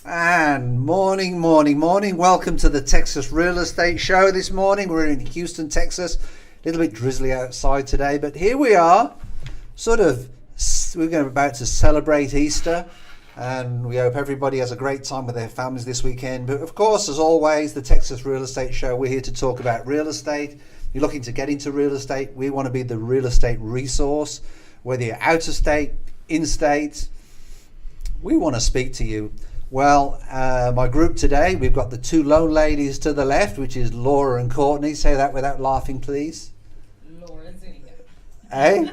And morning. Welcome to the Texas Real Estate Show this morning. We're in Houston, Texas. A little bit drizzly outside today, but here we are. We're about to celebrate Easter, and we hope everybody has a great time with their families this weekend. But of course, as always, the Texas Real Estate Show, we're here to talk about real estate. You're looking to get into real estate. We want to be the real estate resource. Whether you're out of state, in state, we want to speak to you. Well, my group today, we've got the two lone ladies to the left, which is Laura and Courtney. Say that without laughing, please. Laura Zillow. Eh?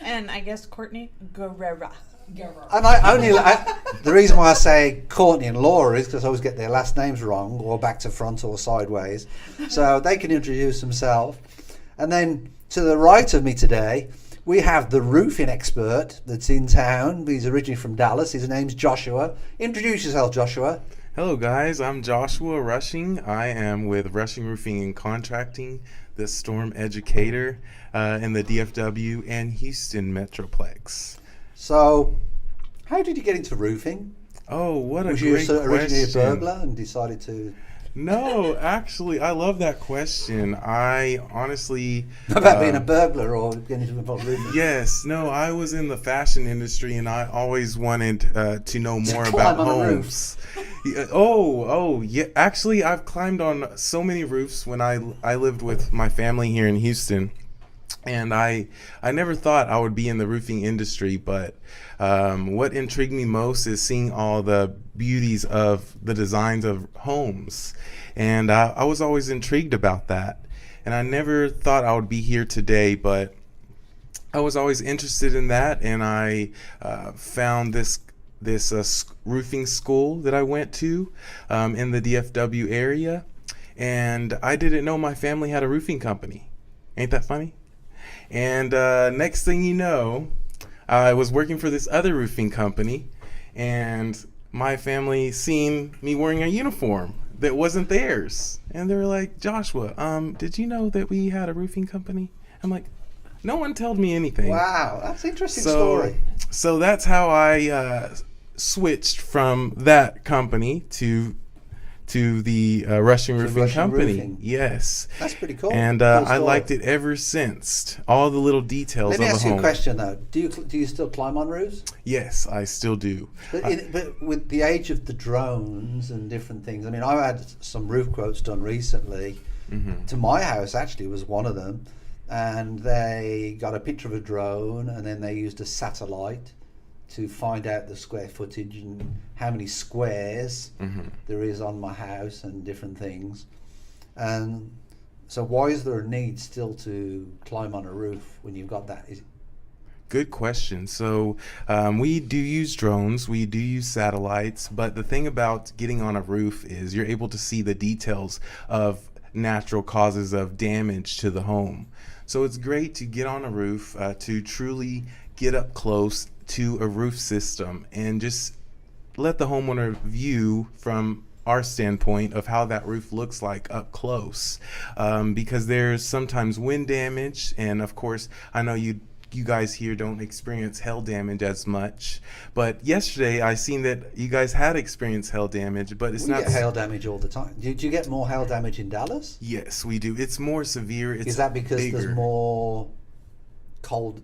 And I guess Courtney Guerrera. And the reason why I say Courtney and Laura is because I always get their last names wrong, or back to front or sideways. So they can introduce themselves. And then to the right of me today, we have the roofing expert that's in town. He's originally from Dallas. His name's Joshua. Introduce yourself, Joshua. Hello guys, I'm Joshua Rushing. I am with Rushing Roofing and Contracting, the storm educator in the DFW and Houston Metroplex. So, how did you get into roofing? Oh, what a Was great question. Was you originally a burglar and decided to... No, actually, I love that question. I honestly... About being a burglar or getting involved in roofing? Yes. No, I was in the fashion industry and I always wanted to know more about homes. Yeah. Actually, I've climbed on so many roofs when I lived with my family here in Houston. And I never thought I would be in the roofing industry, but what intrigued me most is seeing all the beauties of the designs of homes. And I was always intrigued about that. And I never thought I would be here today, but I was always interested in that. And I found this roofing school that I went to in the DFW area. And I didn't know my family had a roofing company. Ain't that funny? And next thing you know, I was working for this other roofing company, and my family seen me wearing a uniform that wasn't theirs. And they were like, Joshua, did you know that we had a roofing company? I'm like, no one told me anything. Wow, that's an interesting story. So that's how I switched from that company to the Rushing Roofing Company. Roofing. Yes. That's pretty cool. And I liked it ever since. All the little details of a home. Let me ask you a question though. Do you still climb on roofs? Yes, I still do. But with the age of the drones and different things, I mean, I had some roof quotes done recently. Mm-hmm. To my house, actually, was one of them. And they got a picture of a drone, and then they used a satellite to find out the square footage and how many squares there is on my house and different things. And so why is there a need still to climb on a roof when you've got that? Good question. So we do use drones, we do use satellites, but the thing about getting on a roof is you're able to see the details of natural causes of damage to the home. So it's great to get on a roof to truly get up close to a roof system and just let the homeowner view from our standpoint of how that roof looks like up close, because there's sometimes wind damage, and of course I know you guys here don't experience hail damage as much, but yesterday I seen that you guys had experienced hail damage, but we get hail damage all the time. Did you get more hail damage in Dallas? Yes, we do. It's more severe. Is that because bigger. There's more colder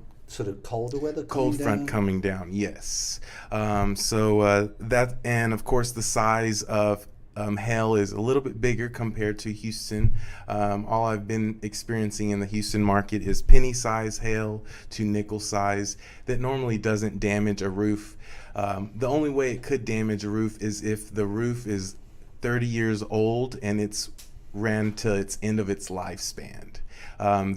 weather cold front coming down? Yes. That, and of course the size of hail is a little bit bigger compared to Houston. All I've been experiencing in the Houston market is penny size hail to nickel size that normally doesn't damage a roof. The only way it could damage a roof is if the roof is 30 years old and it's ran to its end of its lifespan.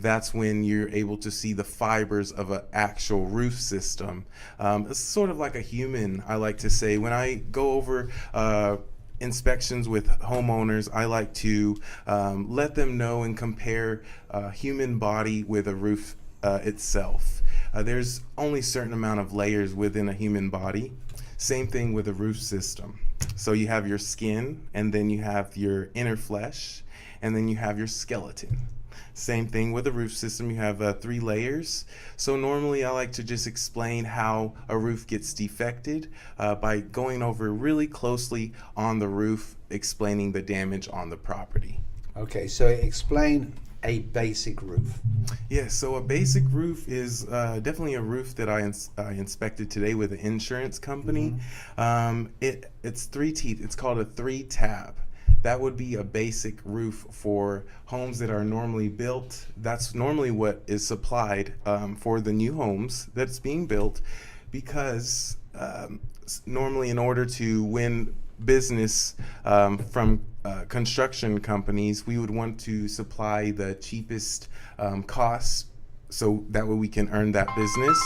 That's when you're able to see the fibers of an actual roof system. It's sort of like a human, I like to say. When I go over inspections with homeowners, I like to let them know and compare a human body with a roof itself. There's only a certain amount of layers within a human body. Same thing with a roof system. So you have your skin, and then you have your inner flesh, and then you have your skeleton. Same thing with a roof system. You have 3 layers. So normally I like to just explain how a roof gets defected by going over really closely on the roof, explaining the damage on the property. Okay, so explain a basic roof. Yeah, so a basic roof is definitely a roof that I inspected today with an insurance company. It's 3 teeth. It's called a 3-tab. That would be a basic roof for homes that are normally built. That's normally what is supplied for the new homes that's being built, because normally in order to win business from construction companies, we would want to supply the cheapest costs, so that way we can earn that business.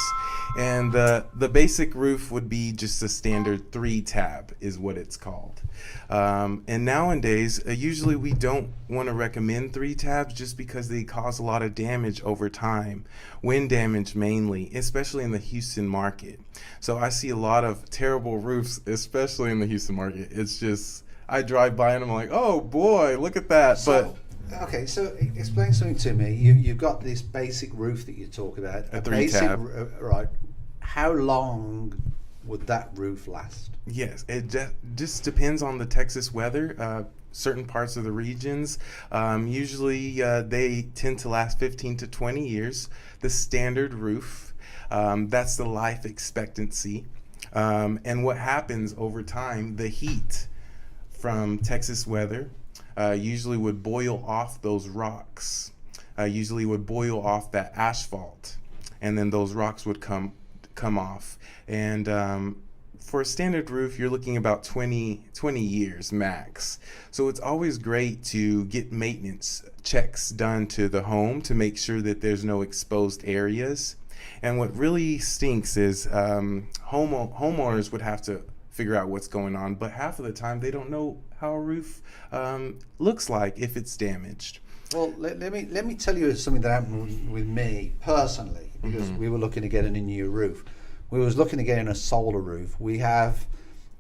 And the basic roof would be just a standard 3-tab is what it's called. And nowadays, usually we don't want to recommend 3-tabs just because they cause a lot of damage over time, wind damage mainly, especially in the Houston market. So I see a lot of terrible roofs, especially in the Houston market. It's just, I drive by and I'm like, oh boy, look at that. Okay, so explain something to me. You've got this basic roof that you talk about. A 3-tab. Right. How long would that roof last? Yes, it just depends on the Texas weather. Certain parts of the regions, usually they tend to last 15 to 20 years. The standard roof, that's the life expectancy. And what happens over time, the heat from Texas weather usually would boil off those rocks, usually would boil off that asphalt, and then those rocks would come off. And for a standard roof, you're looking about 20 years max. So it's always great to get maintenance checks done to the home to make sure that there's no exposed areas. And what really stinks is homeowners would have to figure out what's going on, but half of the time they don't know how a roof looks like if it's damaged. Well, let me tell you something that happened with me personally, because we were looking to get a new roof. We was looking to get in a solar roof. We have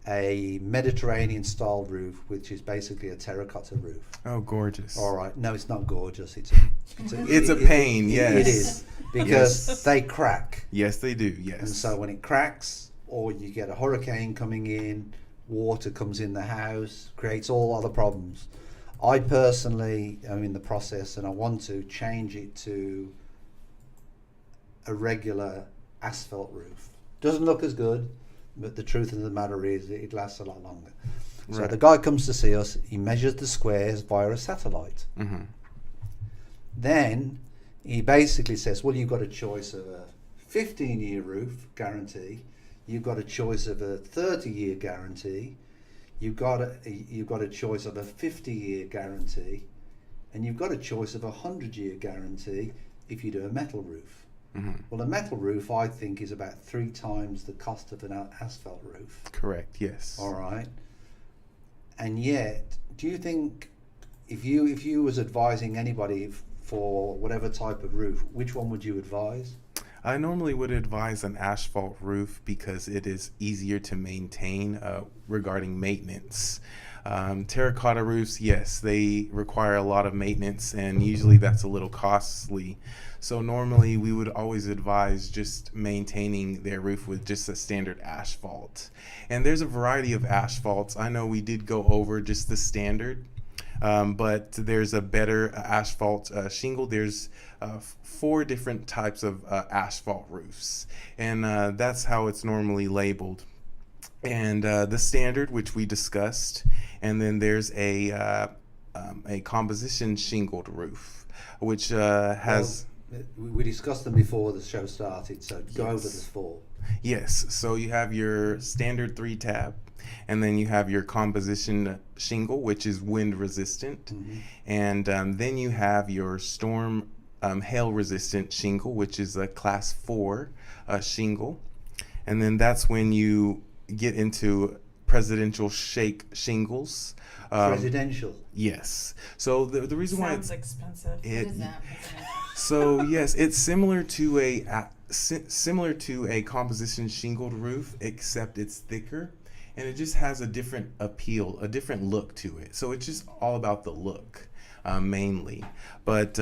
a Mediterranean style roof, which is basically a terracotta roof. Oh, gorgeous. All right. No, it's not gorgeous. It's a pain, yes. It is, because they crack. Yes, they do, yes. And so when it cracks, or you get a hurricane coming in, water comes in the house, creates all other problems. I personally am in the process, and I want to change it to a regular asphalt roof. Doesn't look as good, but the truth of the matter is it lasts a lot longer. So Right. the guy comes to see us, he measures the squares via a satellite. Then he basically says, well, you've got a choice of a 15-year roof guarantee, you've got a choice of a 30-year guarantee, you've got a choice of a 50-year guarantee, and you've got a choice of a 100-year guarantee if you do a metal roof. Well, a metal roof, I think, is about 3 times the cost of an asphalt roof. Correct, yes. All right. And yet, do you think if you was advising anybody for whatever type of roof, which one would you advise? I normally would advise an asphalt roof because it is easier to maintain regarding maintenance. Terracotta roofs, yes, they require a lot of maintenance, and usually that's a little costly. So normally we would always advise just maintaining their roof with just a standard asphalt. And there's a variety of asphalts. I know we did go over just the standard, but there's a better asphalt shingle. There's 4 different types of asphalt roofs, and that's how it's normally labeled. And the standard, which we discussed, and then there's a composition shingled roof, which has... We discussed them before the show started, so go over the 4. Yes, so you have your standard 3-tab, and then you have your composition shingle, which is wind resistant, and then you have your storm hail resistant shingle, which is a class 4 shingle, and then that's when you get into presidential shake shingles. Presidential. Yes. So the reason why Sounds expensive. it, What is that? so yes, it's similar to a composition shingled roof, except it's thicker, and it just has a different appeal, a different look to it. So it's just all about the look. mainly. But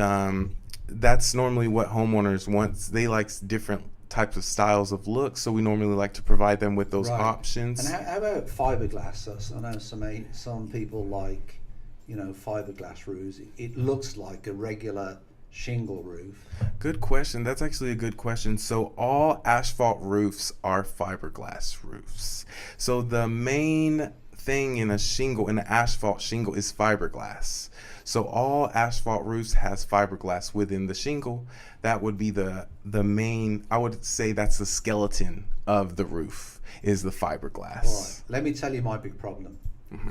that's normally what homeowners want. They like different types of styles of looks, so we normally like to provide them with those Right. options. And how about fiberglass? I know some people like, fiberglass roofs. It looks like a regular shingle roof. Good question. That's actually a good question. So all asphalt roofs are fiberglass roofs. So the main thing in an asphalt shingle is fiberglass. So all asphalt roofs has fiberglass within the shingle. That would be the main, I would say that's the skeleton of the roof, is the fiberglass. All right. Let me tell you my big problem.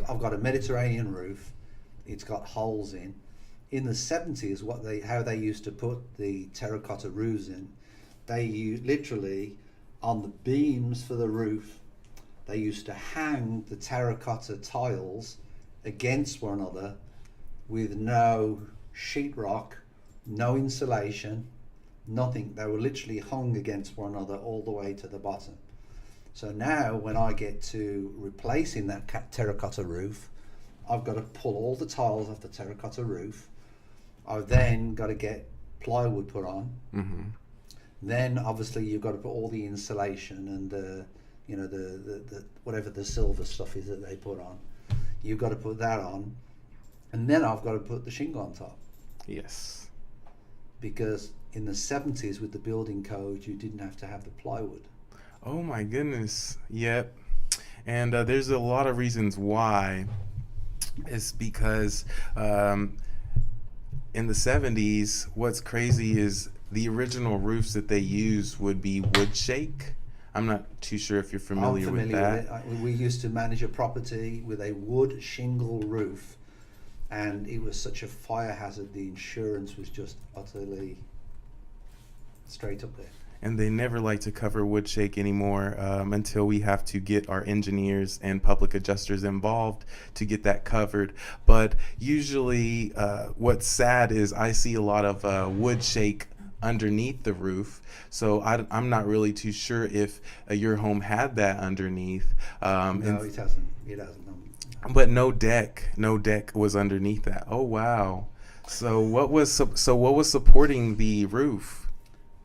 I've got a Mediterranean roof. It's got holes in. In the 70s, how they used to put the terracotta roofs in, literally on the beams for the roof, they used to hang the terracotta tiles against one another with no sheetrock, no insulation, nothing. They were literally hung against one another all the way to the bottom. So now when I get to replacing that terracotta roof, I've got to pull all the tiles off the terracotta roof. I've then got to get plywood put on. Mm-hmm. Then obviously you've got to put all the insulation and the whatever the silver stuff is that they put on. You've got to put that on, and then I've got to put the shingle on top. Yes. Because in the 70s with the building code, you didn't have to have the plywood. Oh my goodness. Yep. And there's a lot of reasons why. It's because in the 70s, what's crazy is the original roofs that they used would be wood shake. I'm not too sure if you're familiar with that. With it. We used to manage a property with a wood shingle roof, and it was such a fire hazard. The insurance was just utterly straight up there. And they never like to cover wood shake anymore until we have to get our engineers and public adjusters involved to get that covered. But usually what's sad is I see a lot of wood shake underneath the roof. So I'm not really too sure if your home had that underneath. No, it hasn't. It hasn't. But no deck was underneath that. Oh, wow. So what was supporting the roof?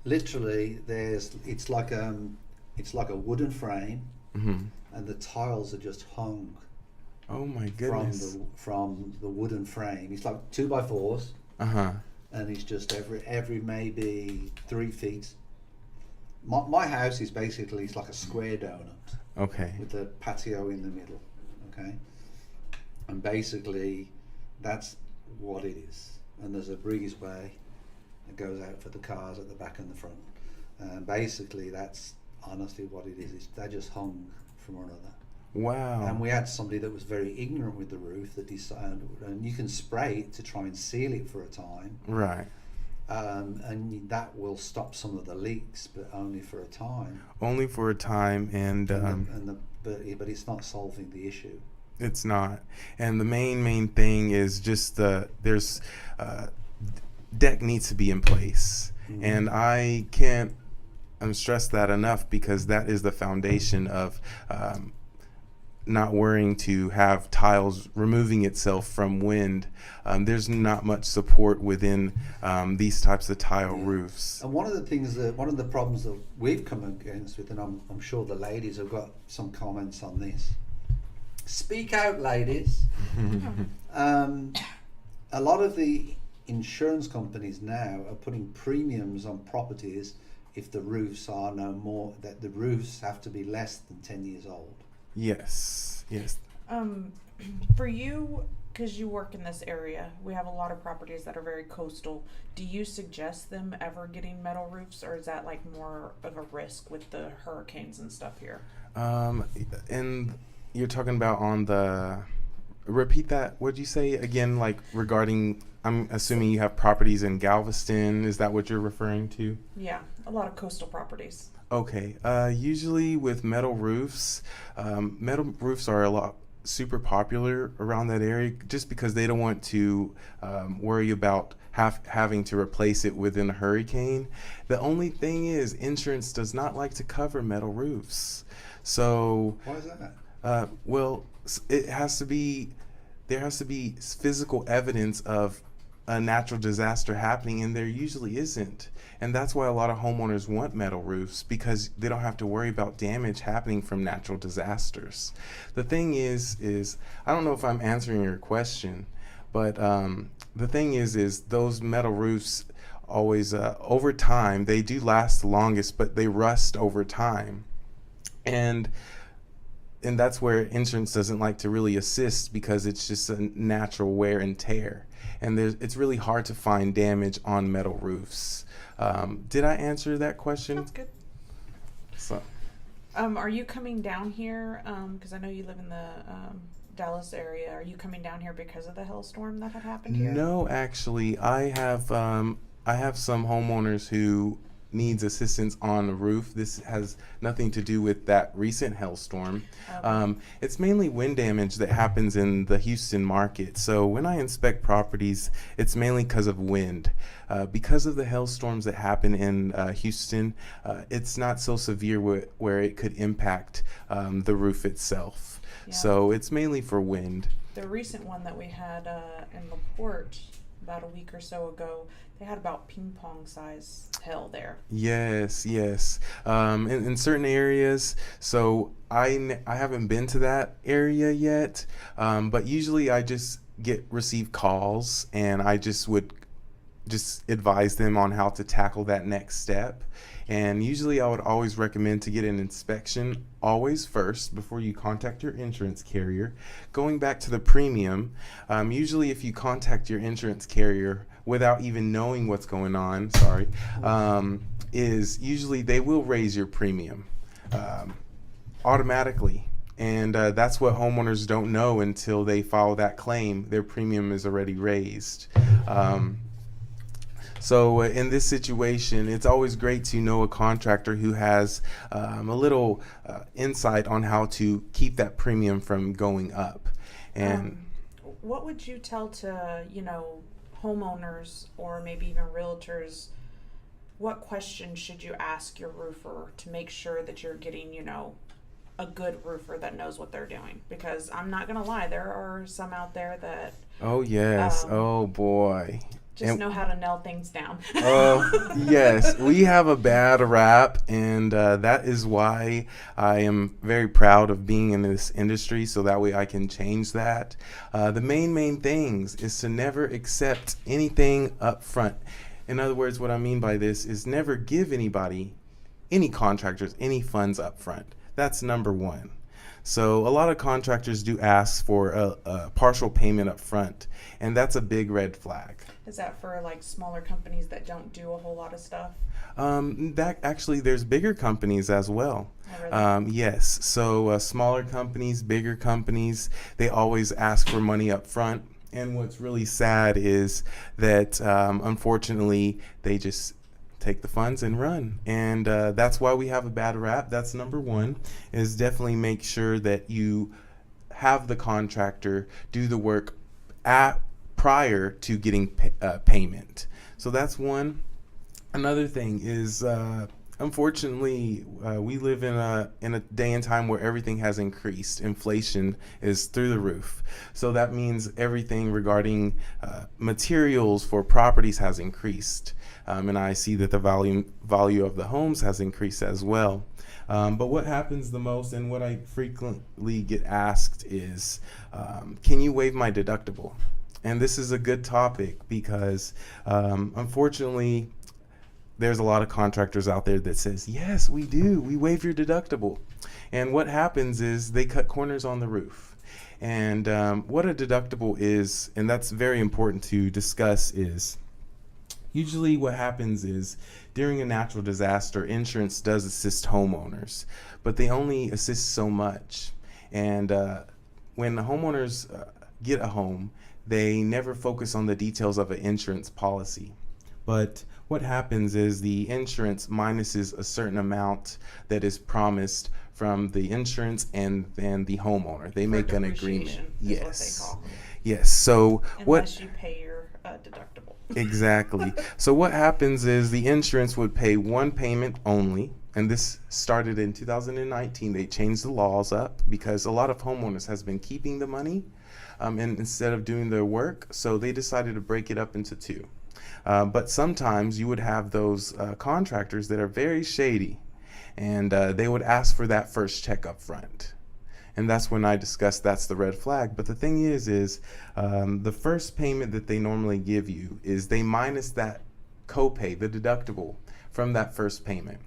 Literally, it's like a wooden frame, Mm-hmm. and the tiles are just hung Oh my goodness. from the wooden frame. It's like 2x4s, Uh-huh. and it's just every maybe 3 feet. My house is basically, it's like a square donut Okay. with a patio in the middle. Okay, and basically that's what it is. And there's a breezeway that goes out for the cars at the back and the front. And basically that's honestly what it is. They're just hung from one another. Wow. And we had somebody that was very ignorant with the roof that decided, and you can spray it to try and seal it for a time, Right. and that will stop some of the leaks, but only for a time. Only for a time, and But it's not solving the issue. it's not. And the main thing is just there's deck needs to be in place. Mhm. And I can't stress that enough, because that is the foundation of not worrying to have tiles removing itself from wind. There's not much support within these types of tile roofs. And one of the problems that we've come against with, and I'm sure the ladies have got some comments on this. Speak out, ladies. A lot of the insurance companies now are putting premiums on properties if the roofs are that the roofs have to be less than 10 years old. Yes. For you, because you work in this area, we have a lot of properties that are very coastal. Do you suggest them ever getting metal roofs, or is that like more of a risk with the hurricanes and stuff here? And you're talking about on the, repeat that, what'd you say again, like regarding, I'm assuming you have properties in Galveston, is that what you're referring to? Yeah, a lot of coastal properties. Okay, usually with metal roofs are a lot super popular around that area, just because they don't want to worry about having to replace it within a hurricane. The only thing is, insurance does not like to cover metal roofs. So Why is that? well, there has to be physical evidence of a natural disaster happening, and there usually isn't. And that's why a lot of homeowners want metal roofs, because they don't have to worry about damage happening from natural disasters. The thing is I don't know if I'm answering your question, but the thing is those metal roofs always, over time, they do last the longest, but they rust over time. And that's where insurance doesn't like to really assist, because it's just a natural wear and tear. And it's really hard to find damage on metal roofs. Did I answer that question? That's good. So, are you coming down here? Because I know you live in the Dallas area. Are you coming down here because of the hailstorm that had happened here? no, actually, I have some homeowners who needs assistance on the roof. This has nothing to do with that recent hailstorm. Okay. It's mainly wind damage that happens in the Houston market. So when I inspect properties, it's mainly because of wind. Because of the hailstorms that happen in Houston, it's not so severe where it could impact the roof itself. Yeah. So it's mainly for wind. The recent one that we had in LaPorte about a week or so ago, they had about ping pong size hail there. Yes. In certain areas. So I haven't been to that area yet, but usually I just receive calls, and I would advise them on how to tackle that next step. And usually I would always recommend to get an inspection always first before you contact your insurance carrier. Going back to the premium, usually if you contact your insurance carrier without even knowing what's going on, is usually they will raise your premium automatically. And that's what homeowners don't know until they file that claim. Their premium is already raised. So in this situation, it's always great to know a contractor who has a little insight on how to keep that premium from going up. And what would you tell to, homeowners or maybe even realtors? What questions should you ask your roofer to make sure that you're getting, a good roofer that knows what they're doing? Because I'm not going to lie, there are some out there that... Oh, yes. Oh, boy. Just know how to nail things down. Oh, yes. We have a bad rap, and that is why I am very proud of being in this industry, so that way I can change that. The main things is to never accept anything up front. In other words, what I mean by this is never give anybody, any contractors, any funds up front. That's number one. So a lot of contractors do ask for a partial payment up front, and that's a big red flag. Is that for like smaller companies that don't do a whole lot of stuff? That actually, there's bigger companies as well. Oh, really? Yes. So smaller companies, bigger companies, they always ask for money up front. And what's really sad is that unfortunately they just take the funds and run. And that's why we have a bad rap. That's number one, is definitely make sure that you have the contractor do the work prior to getting payment. So that's one. Another thing is, unfortunately, we live in a day and time where everything has increased. Inflation is through the roof. So that means everything regarding materials for properties has increased. And I see that the value of the homes has increased as well. But what happens the most, and what I frequently get asked is, can you waive my deductible? And this is a good topic because, unfortunately, there's a lot of contractors out there that says, yes, we do. We waive your deductible. And what happens is they cut corners on the roof. And what a deductible is, and that's very important to discuss, is usually what happens is during a natural disaster, insurance does assist homeowners, but they only assist so much. And when the homeowners get a home, they never focus on the details of an insurance policy. But what happens is the insurance minuses a certain amount that is promised from the insurance and then the homeowner. They make an agreement. Yes. What they call it. Yes. So unless you pay your deductible. Exactly. So what happens is the insurance would pay one payment only, and this started in 2019. They changed the laws up because a lot of homeowners has been keeping the money, and instead of doing their work, so they decided to break it up into two. But sometimes you would have those contractors that are very shady, and they would ask for that first check up front. And that's when I discussed that's the red flag. But the thing is the first payment that they normally give you is they minus that copay, the deductible, from that first payment.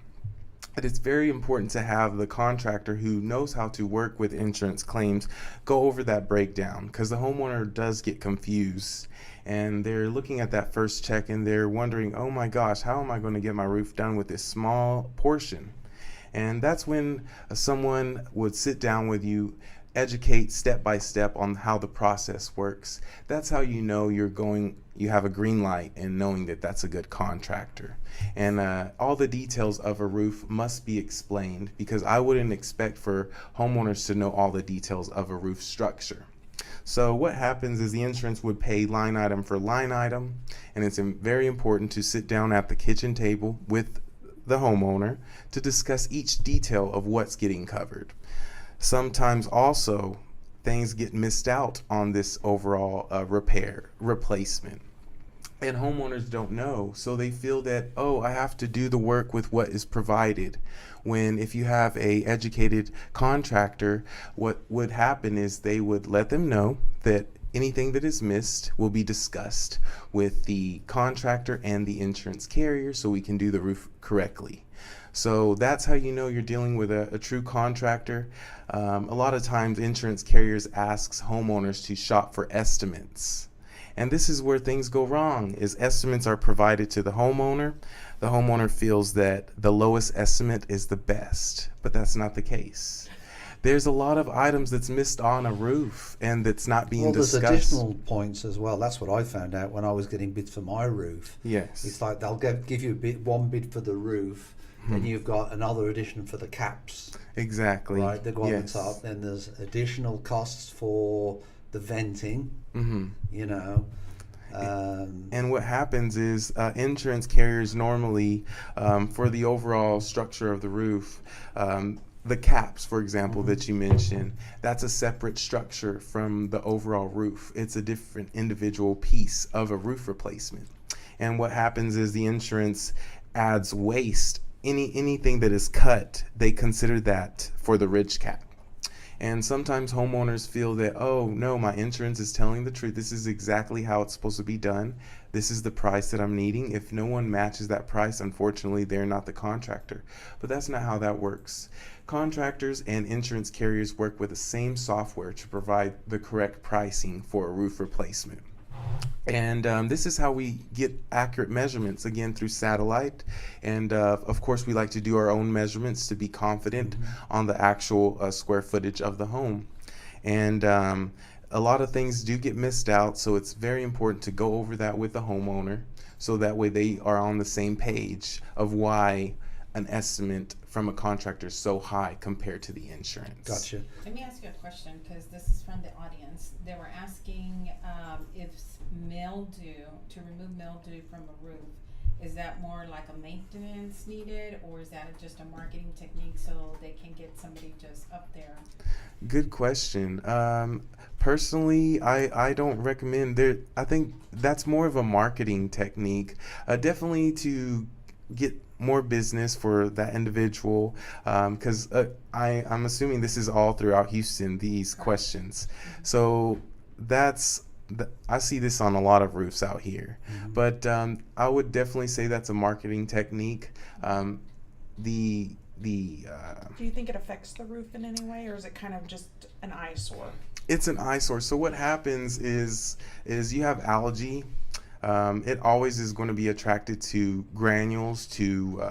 But it's very important to have the contractor who knows how to work with insurance claims go over that breakdown, because the homeowner does get confused and they're looking at that first check and they're wondering, oh my gosh, how am I going to get my roof done with this small portion? And that's when someone would sit down with you, educate step by step on how the process works. That's how you know you have a green light and knowing that that's a good contractor. And all the details of a roof must be explained, because I wouldn't expect for homeowners to know all the details of a roof structure. So what happens is the insurance would pay line item for line item, and it's very important to sit down at the kitchen table with the homeowner to discuss each detail of what's getting covered. Sometimes also things get missed out on this overall replacement, and homeowners don't know, so they feel that, oh, I have to do the work with what is provided. When if you have a educated contractor, what would happen is they would let them know that anything that is missed will be discussed with the contractor and the insurance carrier so we can do the roof correctly. So that's how you know you're dealing with a true contractor. A lot of times insurance carriers asks homeowners to shop for estimates. And this is where things go wrong, is estimates are provided to the homeowner. The homeowner feels that the lowest estimate is the best, but that's not the case. There's a lot of items that's missed on a roof and that's not being discussed. There's additional points as well. That's what I found out when I was getting bids for my roof. Yes. It's like they'll give you one bid for the roof, and you've got another addition for the caps. Exactly. Right, they go on the top. Then there's additional costs for the venting. You know. And what happens is insurance carriers normally, for the overall structure of the roof, the caps, for example, that you mentioned, that's a separate structure from the overall roof. It's a different individual piece of a roof replacement. And what happens is the insurance adds waste. Anything that is cut, they consider that for the ridge cap. And sometimes homeowners feel that, oh no, my insurance is telling the truth. This is exactly how it's supposed to be done. This is the price that I'm needing. If no one matches that price, unfortunately, they're not the contractor. But that's not how that works. Contractors and insurance carriers work with the same software to provide the correct pricing for a roof replacement. And this is how we get accurate measurements, again, through satellite. And of course, we like to do our own measurements to be confident on the actual square footage of the home. And a lot of things do get missed out, so it's very important to go over that with the homeowner, so that way they are on the same page of why an estimate from a contractor is so high compared to the insurance. Gotcha. Let me ask you a question, because this is from the audience. They were asking if mildew, to remove mildew from a roof, is that more like a maintenance needed, or is that just a marketing technique so they can get somebody just up there? Good question. Personally, I don't recommend there. I think that's more of a marketing technique, definitely to get more business for that individual, because I'm assuming this is all throughout Houston, these questions. So I see this on a lot of roofs out here. But I would definitely say that's a marketing technique. Do you think it affects the roof in any way, or is it kind of just an eyesore? It's an eyesore. So what happens is you have algae. It always is going to be attracted to granules, to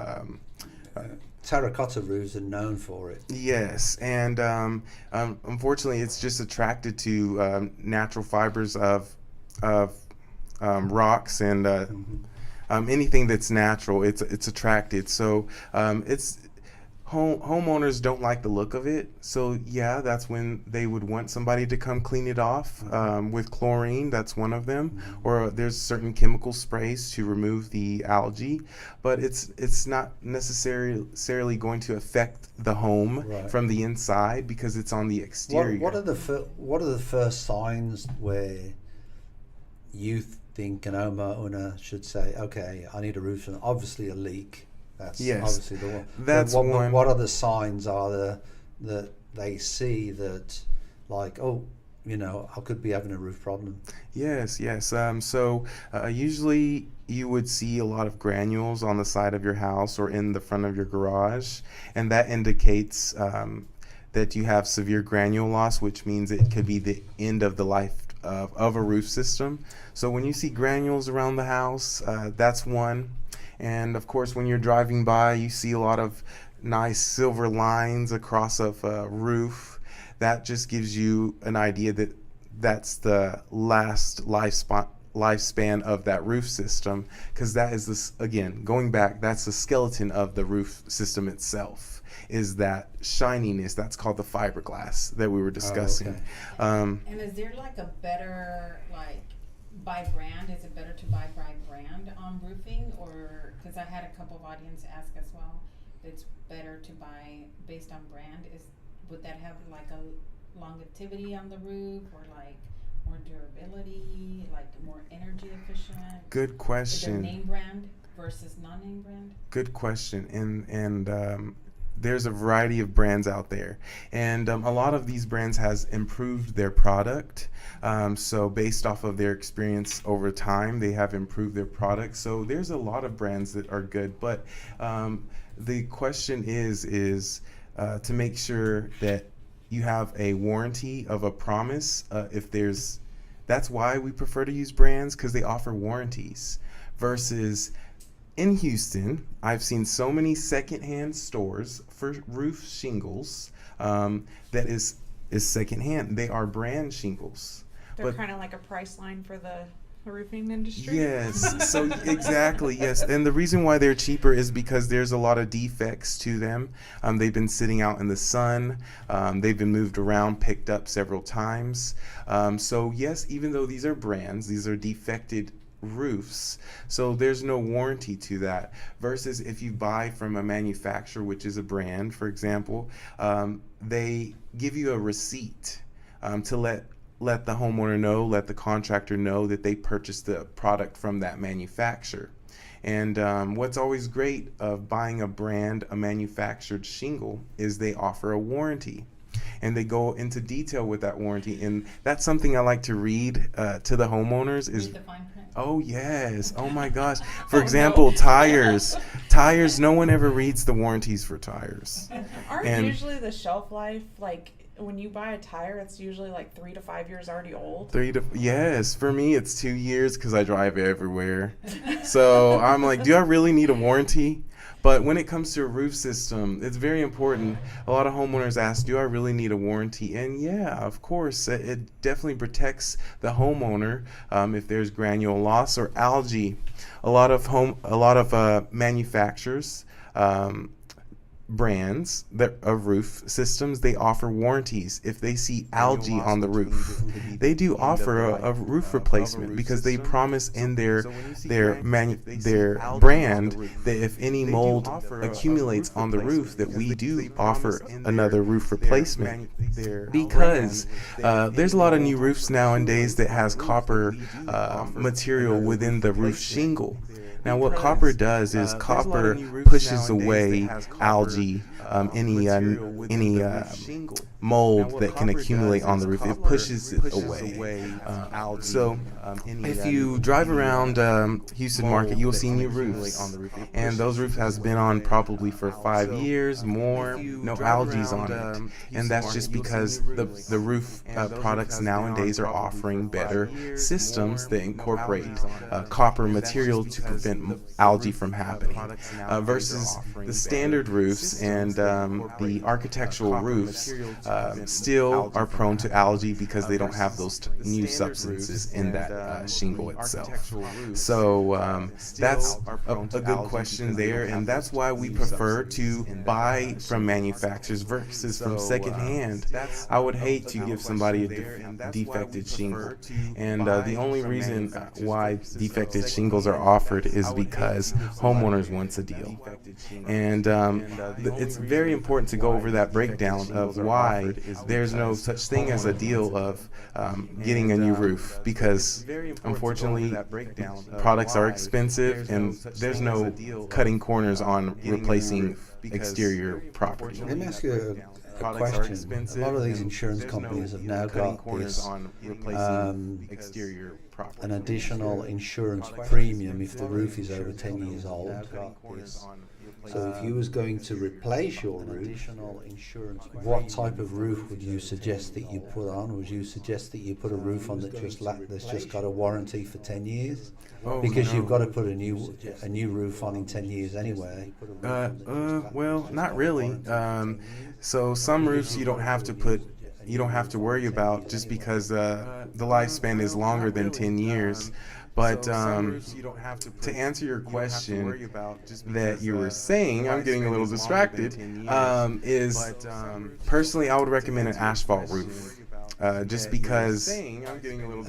Terracotta roofs are known for it. yes, and unfortunately, it's just attracted to natural fibers of rocks and anything that's natural. It's attracted. So Homeowners don't like the look of it, so yeah, that's when they would want somebody to come clean it off with chlorine. That's one of them, or there's certain chemical sprays to remove the algae, but it's not necessarily going to affect the home from the inside because it's on the exterior. What are the first signs where you think an homeowner should say, okay, I need a roof, and obviously a leak? That's obviously the one. That's one. What other signs are there that they see that, like, oh, I could be having a roof problem? Yes. So usually you would see a lot of granules on the side of your house or in the front of your garage, and that indicates that you have severe granule loss, which means it could be the end of the life of a roof system. So when you see granules around the house, that's one. And of course, when you're driving by, you see a lot of nice silver lines across a roof. That just gives you an idea that that's the last lifespan of that roof system, because that is this, again, going back, that's the skeleton of the roof system itself, is that shininess. That's called the fiberglass that we were discussing. Okay. And is there like a better, like, by brand? Is it better to buy by brand on roofing, or because I had a couple of audience ask as well, it's better to buy based on brand? Would that have like a longevity on the roof, or like more durability, like more energy efficient? Good question. Is it name brand versus non-name brand? Good question. And there's a variety of brands out there, and a lot of these brands has improved their product. So based off of their experience over time, they have improved their product. So there's a lot of brands that are good, but the question is to make sure that you have a warranty of a promise. That's why we prefer to use brands, because they offer warranties. Versus in Houston, I've seen so many secondhand stores for roof shingles that is secondhand. They are brand shingles. They're kind of like a price line for the roofing industry. Yes, so exactly, yes. And the reason why they're cheaper is because there's a lot of defects to them. They've been sitting out in the sun. They've been moved around, picked up several times. So yes, even though these are brands, these are defected roofs, so there's no warranty to that. Versus if you buy from a manufacturer, which is a brand, for example, they give you a receipt to let the homeowner know, let the contractor know that they purchased the product from that manufacturer. And what's always great of buying a manufactured shingle is they offer a warranty. And they go into detail with that warranty. And that's something I like to read to the homeowners is, Read the fine print. oh yes, oh my gosh. For example, tires, no one ever reads the warranties for tires. Aren't usually the shelf life, like, when you buy a tire, it's usually like 3 to 5 years already old? Yes, for me it's 2 years because I drive everywhere. So I'm like, do I really need a warranty? But when it comes to a roof system, it's very important. A lot of homeowners ask, do I really need a warranty? And yeah, of course, it definitely protects the homeowner if there's granule loss or algae. A lot of manufacturers, brands of roof systems, they offer warranties if they see algae on the roof. They do offer a roof replacement because they promise in their brand that if any mold accumulates on the roof, that we do offer another roof replacement. Because there's a lot of new roofs nowadays that has copper material within the roof shingle. Now, what copper does is copper pushes away algae, any mold that can accumulate on the roof. It pushes it away. So if you drive around Houston Market, you'll see new roofs, and those roofs has been on probably for 5 years more. No algae's on it, and that's just because the roof products nowadays are offering better systems that incorporate copper material to prevent algae from happening, versus the standard roofs and the architectural roofs. still are prone to algae because they don't have those new substances in that shingle itself. So that's a good question there, and that's why we prefer to buy from manufacturers versus from secondhand. I would hate to give somebody a defected shingle, and the only reason why defected shingles are offered is because homeowners wants a deal. And it's very important to go over that breakdown of why there's no such thing as a deal of getting a new roof, because unfortunately products are expensive and there's no cutting corners on replacing exterior property. Let me ask you a question. A lot of these insurance companies have now got this an additional insurance premium if the roof is over 10 years old. So if you was going to replace your roof, what type of roof would you suggest that you put on? Would you suggest that you put a roof on that's just got a warranty for 10 years? Because you've got to put a new roof on in 10 years anyway. Well, not really. So some roofs you don't have to worry about just because the lifespan is longer than 10 years. But to answer your question that you were saying, I'm getting a little distracted, is personally I would recommend an asphalt roof. Just because A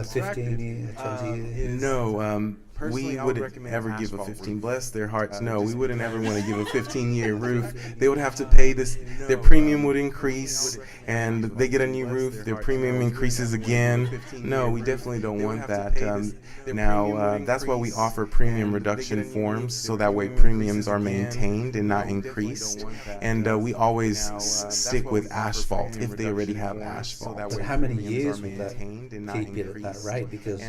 15 year, 20 years? No, we wouldn't ever give a 15, bless their hearts, no, we wouldn't ever want to give a 15-year roof. They would have to pay this, their premium would increase, and they get a new roof, their premium increases again. No, we definitely don't want that. Now, that's why we offer premium reduction forms, so that way premiums are maintained and not increased. And we always stick with asphalt if they already have asphalt. But how many years would that keep it at that rate? Because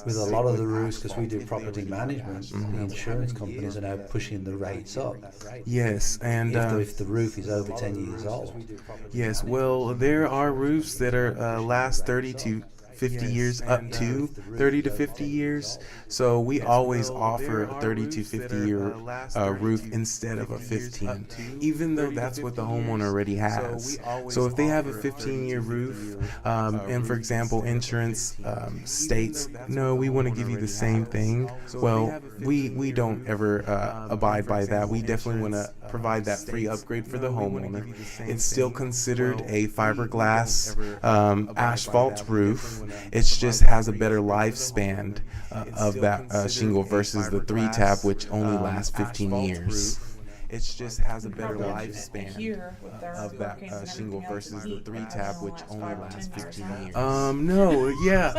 with a lot of the roofs, because we do property management, the insurance companies are now pushing the rates up. Yes, and if the roof is over 10 years old. Yes, well, there are roofs that are last 30 to 50 years, up to 30 to 50 years. So we always offer a 30 to 50 year roof instead of a 15, even though that's what the homeowner already has. So if they have a 15-year roof, and for example, insurance states, no, we want to give you the same thing. Well, we don't ever abide by that. We definitely want to provide that free upgrade for the homeowner. It's still considered a fiberglass asphalt roof. It just has a better lifespan of that shingle versus the 3-tab, which only lasts 15 years. It just has a better lifespan of that shingle versus the 3-tab, which only lasts 15 years. No, yeah.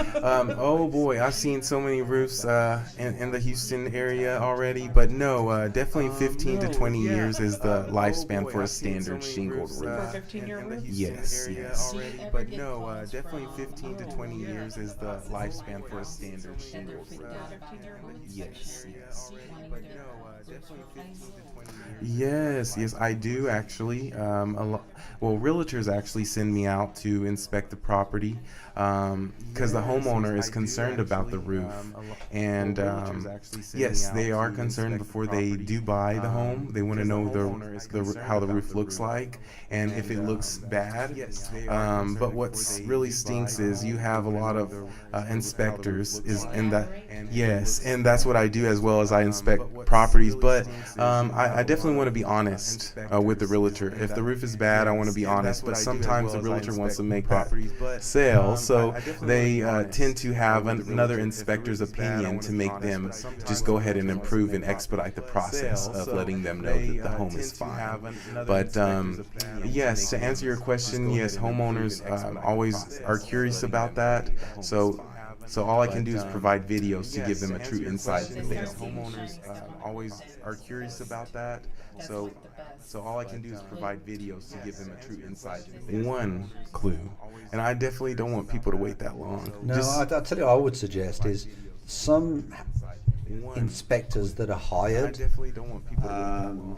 Oh boy, I've seen so many roofs in the Houston area already, but no, definitely 15 to 20 years is the lifespan for a standard shingled roof. For a 15-year roof? Yes, yes. But no, definitely 15 to 20 years is the lifespan for a standard shingled roof. Yes, yes. But no, definitely 15 to 20 years. Yes, yes, I do actually. Well, realtors actually send me out to inspect the property because the homeowner is concerned about the roof. And yes, they are concerned before they do buy the home. They want to know how the roof looks like and if it looks bad. But what's really stinks is you have a lot of inspectors yes, and that's what I do as well as I inspect properties. But I definitely want to be honest with the realtor. If the roof is bad, I want to be honest. But sometimes the realtor wants to make that sale, so they tend to have another inspector's opinion to make them just go ahead and improve and expedite the process of letting them know that the home is fine. But yes, to answer your question, yes, homeowners always are curious about that. So all I can do is provide videos to give them a true insight. Homeowners always are curious about that. So all I can do is provide videos to give them a true insight. One clue, and I definitely don't want people to wait that long. No, I'll tell you what I would suggest is some inspectors that are hired. I definitely don't want people to wait that long.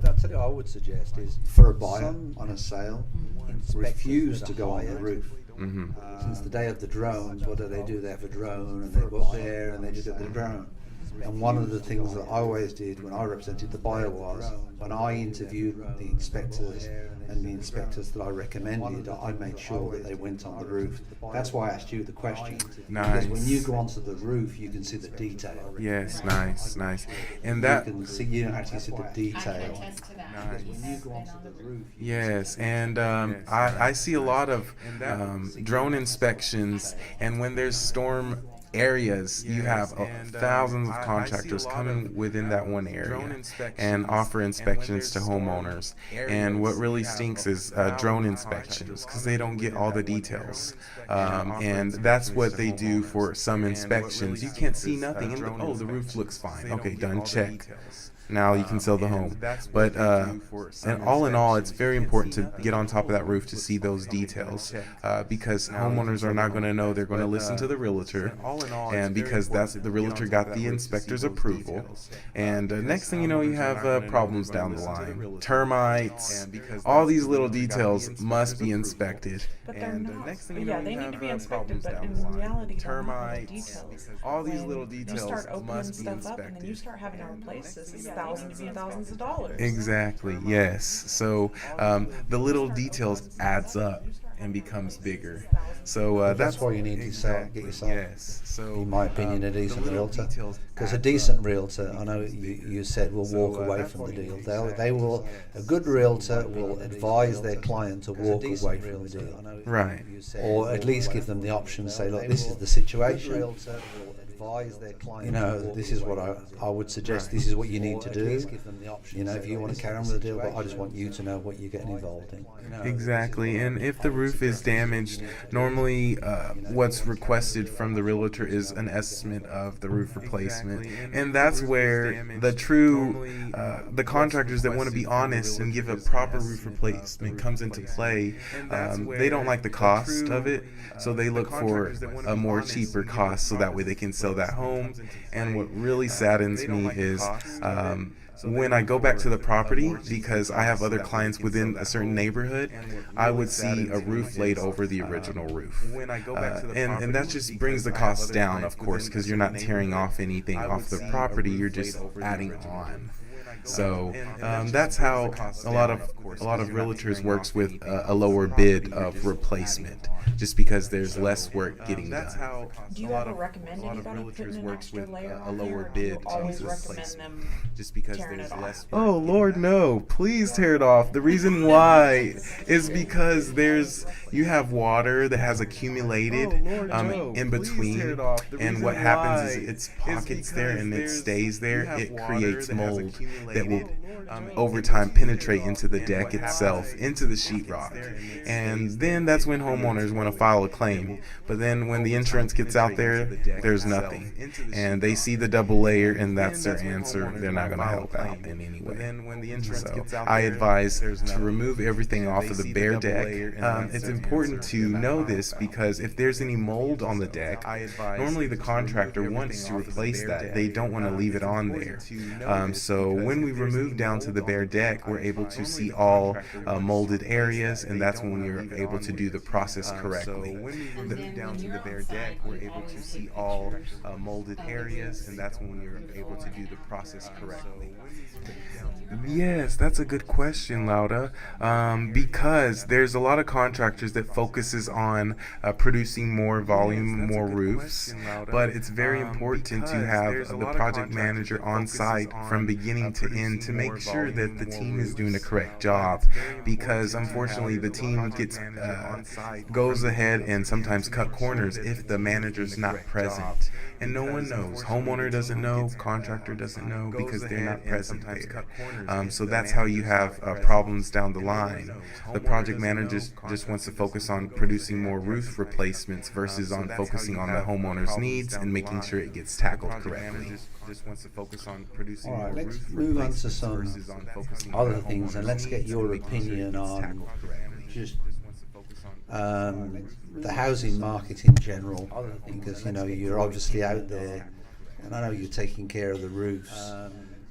I'll tell you what I would suggest is for a buyer on a sale, refuse to go on the roof. Since the day of the drones, what do? They have a drone and they go up there and they just do the drone. And one of the things that I always did when I represented the buyer was, when I interviewed the inspectors and the inspectors that I recommended, I made sure that they went on the roof. That's why I asked you the question. Nice. Because when you go onto the roof, you can see the detail. Yes, nice. And You that, can see, you don't actually see the I can detail. attest to that. Nice. He When you has go been onto on the the roof, yes, and I see a lot of drone inspections, and when there's storm areas, you have thousands of contractors coming within that one area and offer inspections to homeowners. And what really stinks is drone inspections, because they don't get all the details. And that's what they do for some inspections. You can't see nothing, and oh, the roof looks fine. Okay, done, check. Now you can sell the home. But and all in all, it's very important to get on top of that roof to see those details, because homeowners are not going to know. They're going to listen to the realtor, and because the realtor got the inspector's approval. And next thing you know, you have problems down the line. Termites, all these little details must be inspected. But they're And not. next thing you Yeah, know, they you need to have be inspected, problems but down in the line. reality, they're not little Termites, details. all these When little details you start opening must be stuff up, and then you inspected. start having to replace this, it's thousands and thousands of dollars. Exactly, yes. So the little details adds up and becomes bigger. So that's why you need to get yourself, yes. So in my opinion, a decent the little realtor. details Because a adds decent up. realtor, I know you said, will walk away that's from why the you deal. need to They will. A good realtor will advise their client to walk away from the deal, Right. or at least give them the option. Say, look, this is the situation. You know, this is what I would suggest. This is what you need to do. You know, if you want to carry on with the deal, but I just want you to know what you're getting involved in. Exactly, and if the roof is damaged, normally what's requested from the realtor is an estimate of the roof replacement, and that's where the true the contractors that want to be honest and give a proper roof replacement comes into play. They don't like the cost of it, so they look for a more cheaper cost, so that way they can sell that home. And what really saddens me is when I go back to the property, because I have other clients within a certain neighborhood, I would see a roof laid over the original roof. And that just brings the cost down, of course, because you're not tearing off anything off the property, you're just adding on. So that's how a lot of realtors works with a lower bid of replacement, just because there's less work getting done. Do you ever recommend anybody putting an extra layer a on there, lower or do you bid always of recommend replacement, them just because tearing there's it off? less work. Oh Lord, no! Please tear it off. The reason why is because you have water that has accumulated in between, and what happens is it's pockets there and it stays there. It creates mold that will over time penetrate into the deck itself, into the sheetrock, and then that's when homeowners want to file a claim. But then when the insurance gets out there, there's nothing, and they see the double layer, and that's their answer. They're not going to help out in any way. So I advise to remove everything off of the bare deck. It's important to know this, because if there's any mold on the deck, normally the contractor wants to replace that. They don't want to leave it on there. So when we remove down to the bare deck, we're able to see all molded areas, and that's when we're able to do the process correctly. And then Down when to you're the bare outside, deck, we're you able to always see take all pictures molded of the areas, and that's when you're able to do the before process and correctly. after. Yes, that's a good question, Lauda. Because there's a lot of contractors that focuses on producing more volume, more roofs, but it's very important to have the project manager on site from beginning to end to make sure that the team is doing the correct job. Because unfortunately, the team goes ahead and sometimes cut corners if the manager's not present, and no one knows. Homeowner doesn't know, contractor doesn't know, because they're not present there. So that's how you have problems down the line. The project manager just wants to focus on producing more roof replacements versus on focusing on the homeowner's needs and making sure it gets tackled correctly. All right, let's move on to some other things, and let's get your opinion on just the housing market in general, because you know you're obviously out there, and I know you're taking care of the roofs.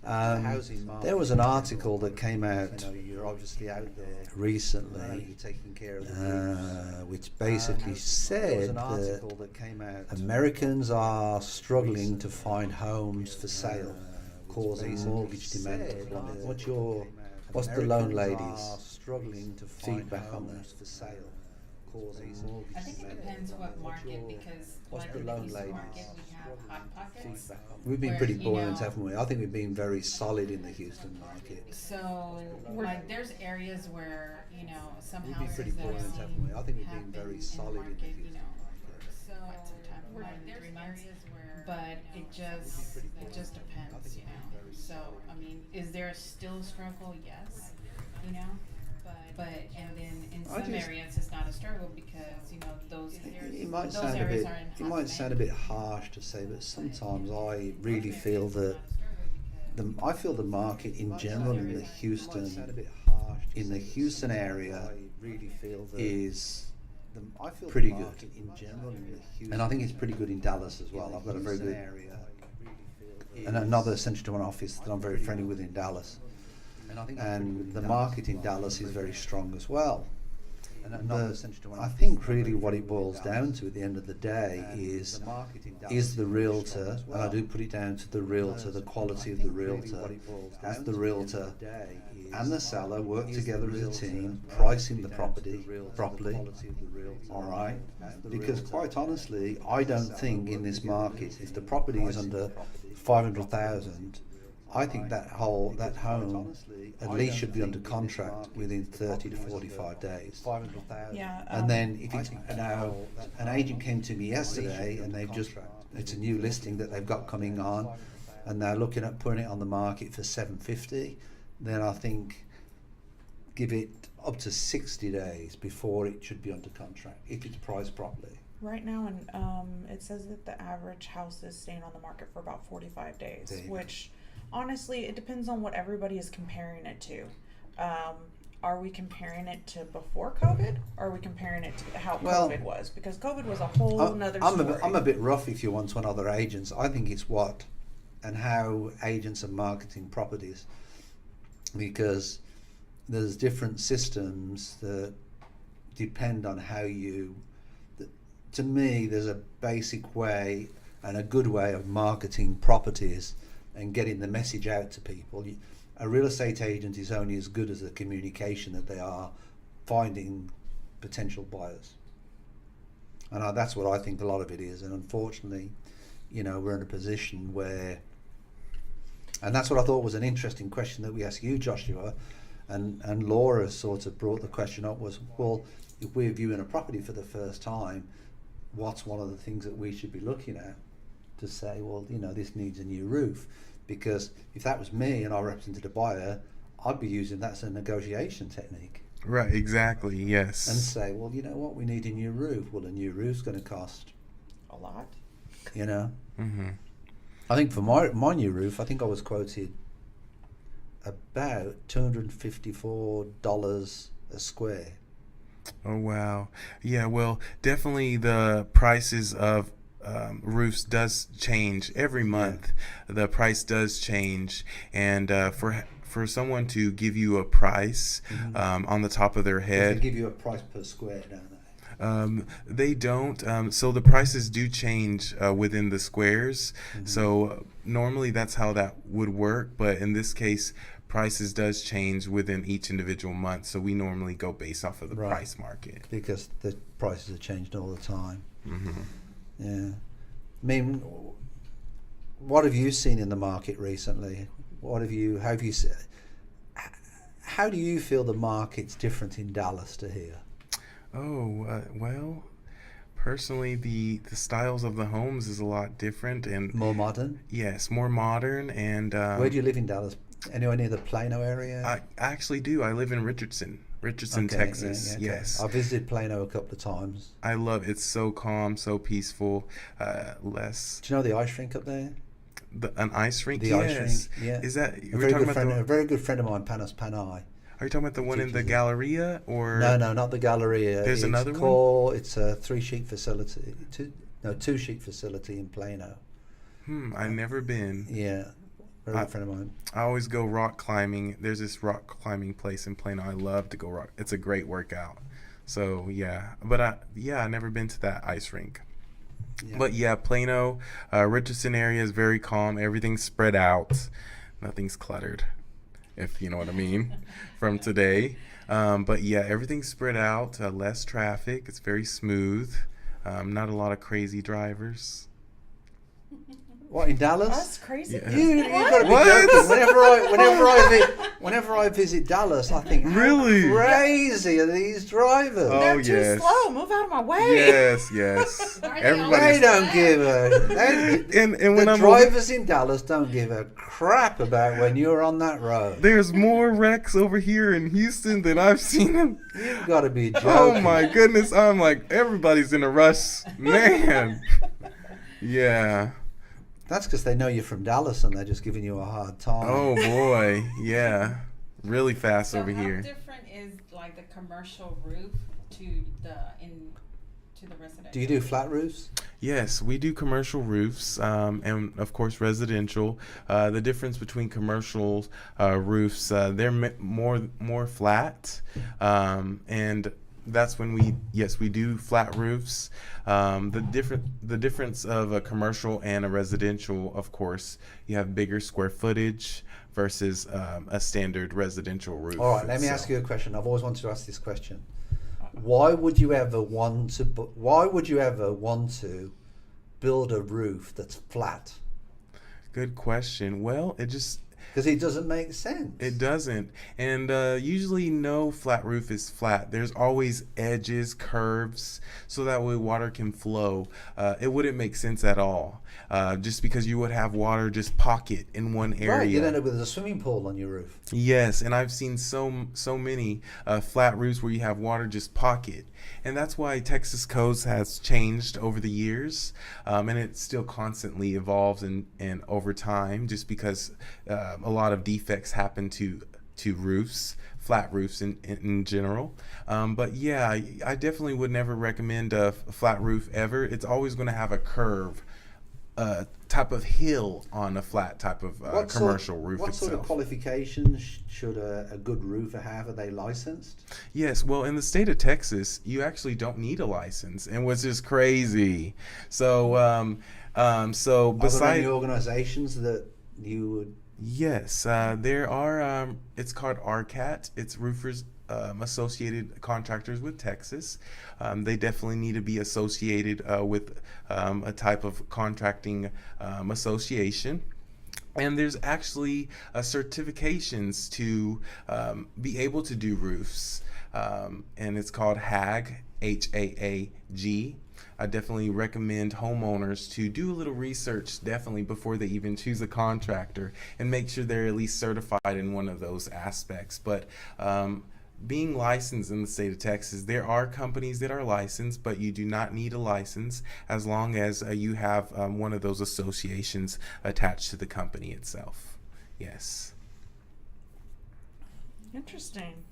Housing market. There was an article that came out, you're obviously out there recently, you're taking care of the which basically said that Americans are struggling to find homes for sale, causing mortgage demand to plummet. What's the loan ladies' feedback on that? For sale. I think it depends what market, because like in the Houston market we have hot pockets. We've been where, pretty you buoyant, know, haven't we? I think we've been very solid in the Houston market. So like there's areas where, you know, some We've been houses pretty that I've buoyant, seen haven't we? I think we've have been very in solid the in the market, Houston you know, market. so like there's areas where, but it just depends, you know. So I mean, is there still a struggle? Yes, you know. But and then in some areas it's not a struggle because, you know, those It might those sound a areas bit. are in It hot might sound a demand. bit harsh to say, but sometimes I really feel that I feel the market in general in the Houston area is pretty good in general, and I think it's pretty good in Dallas as well. I've got a very good area, and another Century 21 office that I'm very friendly with in Dallas. And the market in Dallas is very strong as well. But I think really what it boils down to at the end of the day is the realtor, and I do put it down to the realtor, the quality of the realtor, as the realtor and the seller work together as a team, pricing the property properly. All right, because quite honestly, I don't think in this market, if the property is under 500,000. I think that home at least should be under contract within 30 to 45 days. Yeah. And then if it's now, an agent came to me yesterday and it's a new listing that they've got coming on, and they're looking at putting it on the market for $750. Then I think give it up to 60 days before it should be under contract if it's priced properly. Right now, and it says that the average house is staying on the market for about 45 days, which honestly, it depends on what everybody is comparing it to. Are we comparing it to before COVID, or are we comparing it to how COVID was? Because COVID was a whole nother story. I'm a bit rough, if you want, on other agents. I think it's what and how agents are marketing properties, because there's different systems that depend on how you. To me, there's a basic way and a good way of marketing properties and getting the message out to people. A real estate agent is only as good as the communication that they are finding potential buyers. And that's what I think a lot of it is. And unfortunately, we're in a position where, and that's what I thought was an interesting question that we asked you, Joshua, and Laura sort of brought the question up was, well, if we're viewing a property for the first time, what's one of the things that we should be looking at to say, well, this needs a new roof? Because if that was me and I represented a buyer, I'd be using that as a negotiation technique. Right, exactly, yes. And say, well, you know what, we need a new roof. Well, a new roof's going to cost a lot. Mm-hmm. I think for my new roof, I think I was quoted about $254 a square. Oh, wow. Yeah, well, definitely the prices of roofs does change every month. Yeah. The price does change, and for someone to give you a price on the top of their head, they give you a price per square, don't they? They don't. So the prices do change within the squares. Mm-hmm. So normally that's how that would work, but in this case, prices does change within each individual month. So we normally go based off of the price market, because the prices are changed all the time. Mm-hmm. Yeah, I mean, what have you seen in the market recently? How do you feel the market's different in Dallas to here? Well, personally, the styles of the homes is a lot different and more modern. Yes, more modern. And where do you live in Dallas? Anywhere near the Plano area? I actually do. I live in Richardson, Texas. Yeah, okay. Yes. I visited Plano a couple of times. I love it. It's so calm, so peaceful. Less. Do you know the ice rink up there? An ice rink? The ice rink, yeah. Is that a very good friend of mine, Panos Panay. Are you talking about the one in the Galleria, or no, not the Galleria? There's another one. It's a 3-sheet facility, two-sheet facility in Plano. I've never been. Yeah, Very good friend of mine. I always go rock climbing. There's this rock climbing place in Plano. I love to go rock. It's a great workout. So yeah, but I never been to that ice rink. Yeah. But yeah, Plano, Richardson area is very calm. Everything's spread out. Nothing's cluttered, if you know what I mean, from today. But yeah, everything's spread out. Less traffic. It's very smooth. Not a lot of crazy drivers. What, in Dallas? That's crazy. Yeah. You gotta be What? joking. Whenever I visit Dallas, I think, how Really? crazy are these drivers? Oh, They're yes. too slow. Move out of my way. Yes. Are they They Everybody's don't give and the when I'm drivers in Dallas don't give a crap about when you're on that road. there's more wrecks over here in Houston than I've seen. You've got to be joking. Oh my goodness! I'm like, everybody's in a rush, man. Yeah. That's because they know you're from Dallas and they're just giving you a hard time. Oh boy. Yeah. Really fast So over how here. different is like the commercial roof to the residential? Do you do flat roofs? Yes, we do commercial roofs, and of course residential. The difference between commercial roofs, they're more flat, and that's when we do flat roofs. The difference of a commercial and a residential, of course, you have bigger square footage versus a standard residential roof. All right, let me ask you a question. I've always wanted to ask this question. Why would you ever want to build a roof that's flat? Good question. Well, Because it doesn't make sense. it doesn't. And usually no flat roof is flat. There's always edges, curves, so that way water can flow. It wouldn't make sense at all. Just because you would have water just pocket in one area. Right, you'd end up with a swimming pool on your roof. Yes, and I've seen so many flat roofs where you have water just pocket, and that's why Texas codes has changed over the years, and it still constantly evolves and over time, just because a lot of defects happen to roofs, flat roofs in general. But yeah, I definitely would never recommend a flat roof ever. It's always going to have a curve. Type of hill on a flat type of commercial roof What itself. sort of qualifications should a good roofer have? Are they licensed? Yes, well, in the state of Texas, you actually don't need a license, and which is crazy. So, Are there besides, any organizations that you would? yes, there are. It's called RCAT. It's Roofers Associated Contractors with Texas. They definitely need to be associated with a type of contracting association. And there's actually certifications to be able to do roofs, and it's called HAG, HAAG. I definitely recommend homeowners to do a little research, definitely before they even choose a contractor, and make sure they're at least certified in one of those aspects. But being licensed in the state of Texas, there are companies that are licensed, but you do not need a license as long as you have one of those associations attached to the company itself. Yes. Interesting.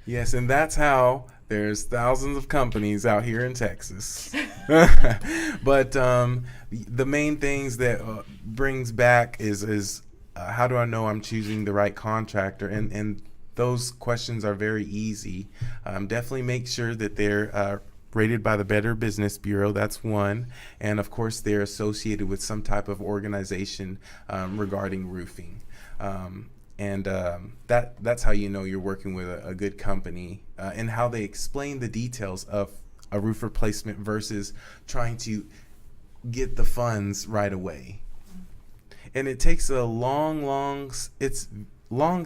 Yes, and that's how there's thousands of companies out here in Texas. But the main things that brings back is how do I know I'm choosing the right contractor? And those questions are very easy. Definitely make sure that they're rated by the Better Business Bureau. That's one. And of course, they're associated with some type of organization regarding roofing. That's how you know you're working with a good company, and how they explain the details of a roof replacement versus trying to get the funds right away. And it takes a long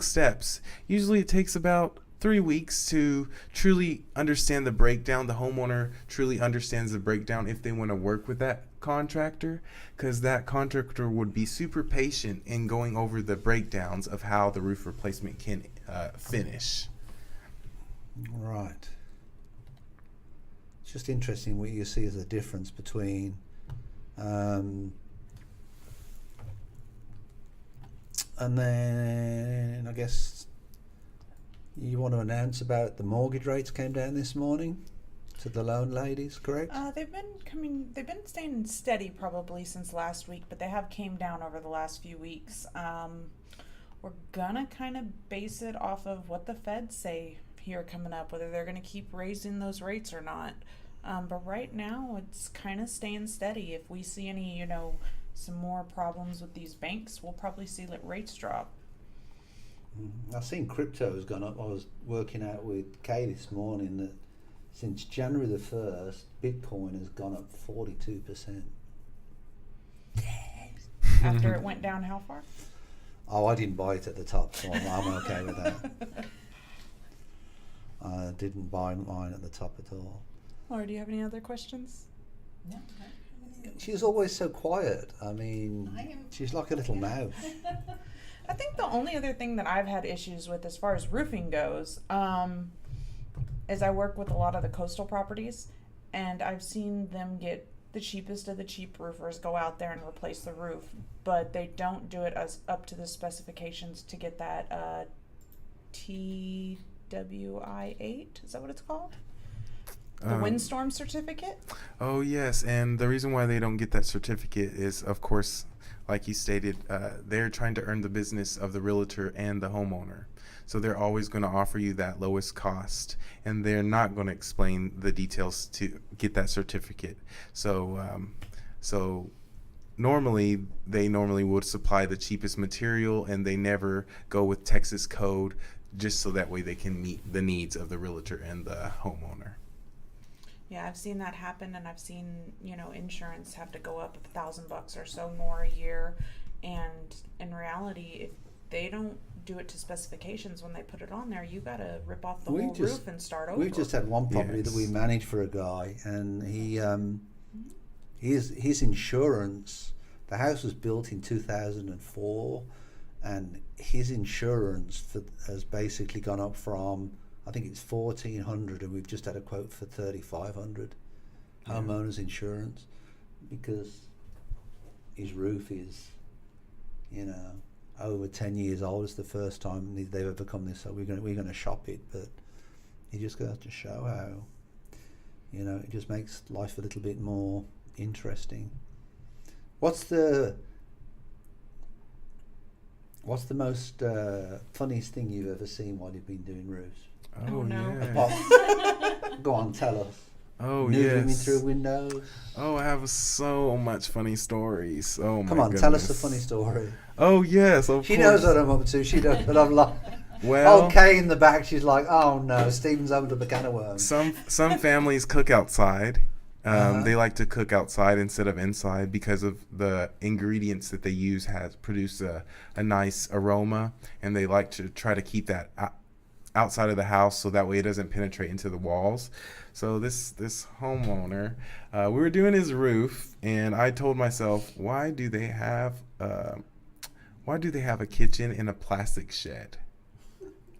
steps. Usually it takes about 3 weeks to truly understand the breakdown. The homeowner truly understands the breakdown if they want to work with that contractor, because that contractor would be super patient in going over the breakdowns of how the roof replacement can finish. Right. It's just interesting what you see as a difference between and then I guess you want to announce about the mortgage rates came down this morning. to the loan ladies, correct? They've been staying steady probably since last week, but they have came down over the last few weeks. We're gonna kind of base it off of what the Feds say here coming up, whether they're gonna keep raising those rates or not. But right now it's kind of staying steady. If we see any, some more problems with these banks, we'll probably see rates drop. I've seen crypto has gone up. I was working out with Kay this morning that since January the 1st, Bitcoin has gone up 42%. After it went down how far? Oh, I didn't buy it at the top, so I'm okay with that. I didn't buy mine at the top at all. Laura, do you have any other questions? No. She's always so quiet. I mean, she's like a little mouse. I think the only other thing that I've had issues with as far as roofing goes, is I work with a lot of the coastal properties, and I've seen them get the cheapest of the cheap roofers go out there and replace the roof, but they don't do it as up to the specifications to get that TWI 8. Is that what it's called? The windstorm certificate? Oh, yes. And the reason why they don't get that certificate is, of course, like you stated, they're trying to earn the business of the realtor and the homeowner. So they're always going to offer you that lowest cost, and they're not going to explain the details to get that certificate. So normally would supply the cheapest material, and they never go with Texas code, just so that way they can meet the needs of the realtor and the homeowner. Yeah, I've seen that happen, and I've seen, insurance have to go up $1,000 or so more a year. And in reality, if they don't do it to specifications when they put it on there, you got to rip off the whole roof and start over. We've just had one property that we managed for a guy, and his insurance, the house was built in 2004, and his insurance has basically gone up from, I think it's $1,400, and we've just had a quote for $3,500 homeowners insurance, because his roof is, over 10 years old. It's the first time they've ever come this. So we're going to shop it, but you just got to show how, it just makes life a little bit more interesting. What's the most funniest thing you've ever seen while you've been doing roofs? Oh, no. yeah. Go on, tell us. Oh, Moving yes. through windows. Oh, I have so much funny stories. Oh, my Come on, goodness. tell us a funny story. Oh, yes, of She course. knows what I'm up to. She does, but I'm like, Well, okay, in the back, she's like, oh no, Stephen's opened up a can of worms. some families cook outside. Uh-huh. They like to cook outside instead of inside because of the ingredients that they use produce a nice aroma, and they like to try to keep that outside of the house so that way it doesn't penetrate into the walls. So this homeowner, we were doing his roof, and I told myself, why do they have a kitchen in a plastic shed?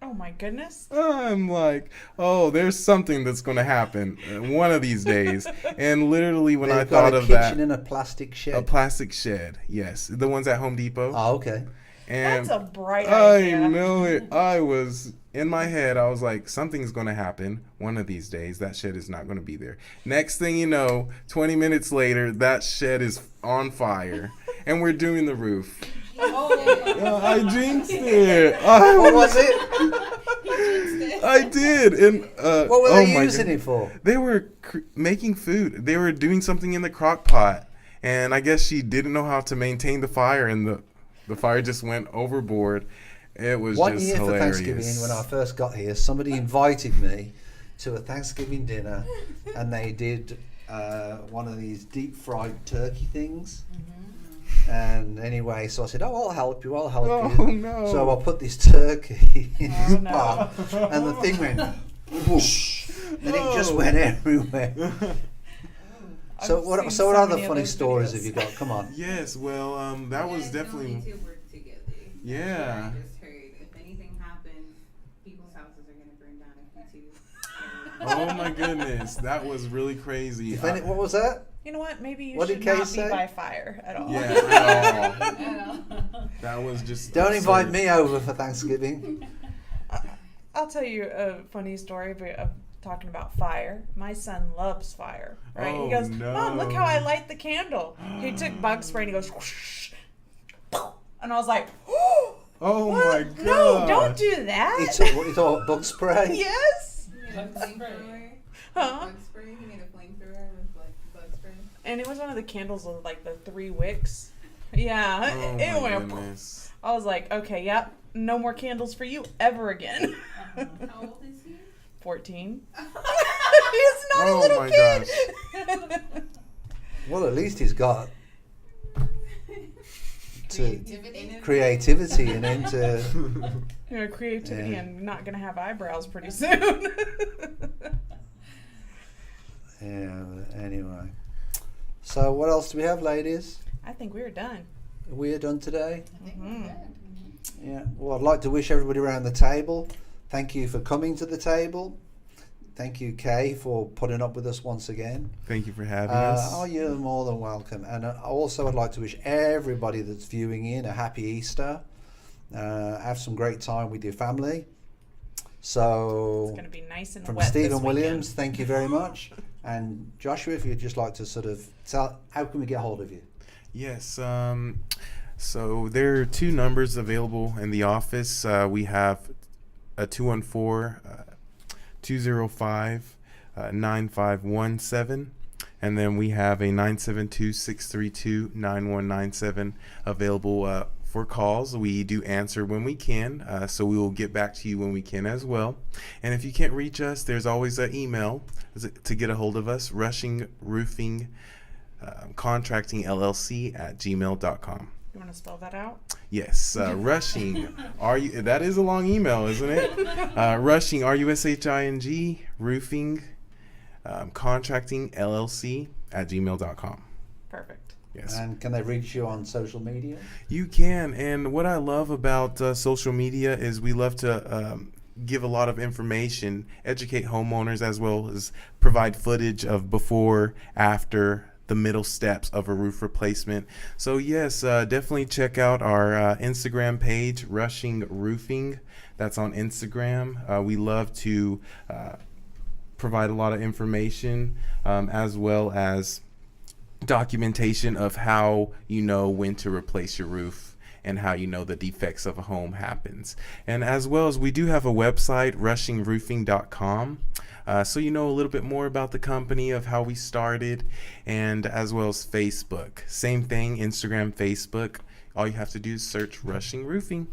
Oh my goodness. I'm like, oh, there's something that's going to happen one of these days. And literally when I thought of that. A kitchen in a plastic shed. A plastic shed, yes. The ones at Home Depot. Oh, okay. And That's a bright idea. I know it. I was, in my head, I was like, something's going to happen one of these days. That shed is not going to be there. Next thing you know, 20 minutes later, that shed is on fire. And we're doing the roof. Oh, I jinxed it. What was it? I did. And What were they using it for? They were making food. They were doing something in the crock pot, and I guess she didn't know how to maintain the fire, and the fire just went overboard. It was One just year hilarious. for Thanksgiving, when I first got here, somebody invited me to a Thanksgiving dinner, and they did one of these deep fried turkey things. And anyway, so I said, oh, I'll help you. Oh, no. So I put this turkey in this no. pot, and the thing went whoosh, and it just went everywhere. So I've what seen so other many of funny those stories videos. have you got? Come on. Yes, well, that was You definitely. guys don't work together. Yeah. I just heard if anything happens, people's houses are gonna burn down if you two. Oh my goodness, that was really crazy. What was that? You know what? Maybe you What should did Kay not say? be by fire at all. Yeah, at all. That was just. Don't invite absurd. me over for Thanksgiving. I'll tell you a funny story, but talking about fire. My son loves fire, right? Oh, He goes, no. Mom, look how I light the candle. He took bug spray and he goes, whoosh, and I was like, Oh what? my god. No, don't do that. It's all bug spray. Yes. He made a flamethrower. Huh? Bug spray. He made a flamethrower with like bug spray. And it was one of the candles with like the 3 wicks. Yeah. Oh it my went. goodness. I was like, okay, yep, no more candles for you ever again. How old is he? 14. He's not a Oh little my kid. Well, at least he's got Creativity. creativity and into. You know, creativity Yeah. and not gonna have eyebrows pretty soon. Yeah. Anyway. So what else do we have, ladies? I think we're done. We are done today. I think Mhm. we're good. Yeah. Well, I'd like to wish everybody around the table. Thank you for coming to the table. Thank you, Kay, for putting up with us once again. Thank you for having us. Oh, you're more than welcome. And also, I'd like to wish everybody that's viewing in a happy Easter. Have some great time with your family. So, It's gonna be nice and from wet Stephen this Williams, weekend. thank you very much. And Joshua, if you'd just like to sort of tell, how can we get hold of you? Yes. So there are 2 numbers available in the office. We have a 214-205-9517. And then we have a 972-632-9197 available for calls. We do answer when we can, so we will get back to you when we can as well. And if you can't reach us, there's always an email to get a hold of us, Rushing Roofing Contracting LLC at gmail.com. You want to spell that out? Yes, Rushing. That is a long email, isn't it? Rushing, RUSHING, Roofing Contracting LLC at gmail.com. Perfect. Yes. And can they reach you on social media? You can, and what I love about social media is we love to give a lot of information, educate homeowners, as well as provide footage of before, after, the middle steps of a roof replacement. So yes, definitely check out our Instagram page, Rushing Roofing. That's on Instagram. We love to provide a lot of information, as well as documentation of how you know when to replace your roof and how you know the defects of a home happens. And as well as we do have a website, rushingroofing.com, so you know a little bit more about the company, of how we started, and as well as Facebook. Same thing, Instagram, Facebook. All you have to do is search Rushing Roofing.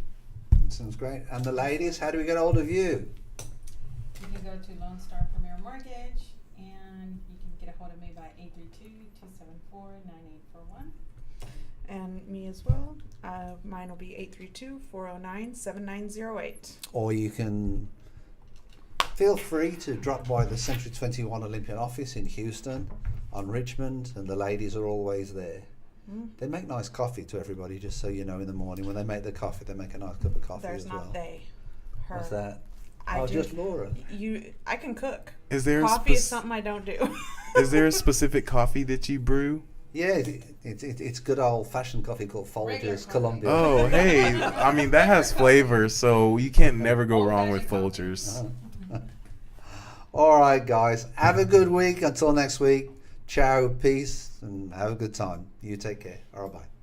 Sounds great. And the ladies, how do we get hold of you? You can go to Lonestar Premier Mortgage, and you can get a hold of me by 832-274-9841. And me as well. Mine will be 832-409-7908. Or you can feel free to drop by the Century 21 Olympian office in Houston on Richmond, and the ladies are always there. They make nice coffee to everybody, just so you know, in the morning. When they make the coffee, they make a nice cup of coffee There's as not well. they. Her. What's that? I do. Just Laura. I can cook. Is there Coffee is something I don't do. is there a specific coffee that you brew? Yeah, it's good old-fashioned coffee called Regular Folgers coffee. Columbia. Oh, hey, I mean, that has flavor, so you can't never go wrong with Folgers. All right, guys. Have a good week. Until next week. Ciao, peace, and have a good time. You take care. All right, bye.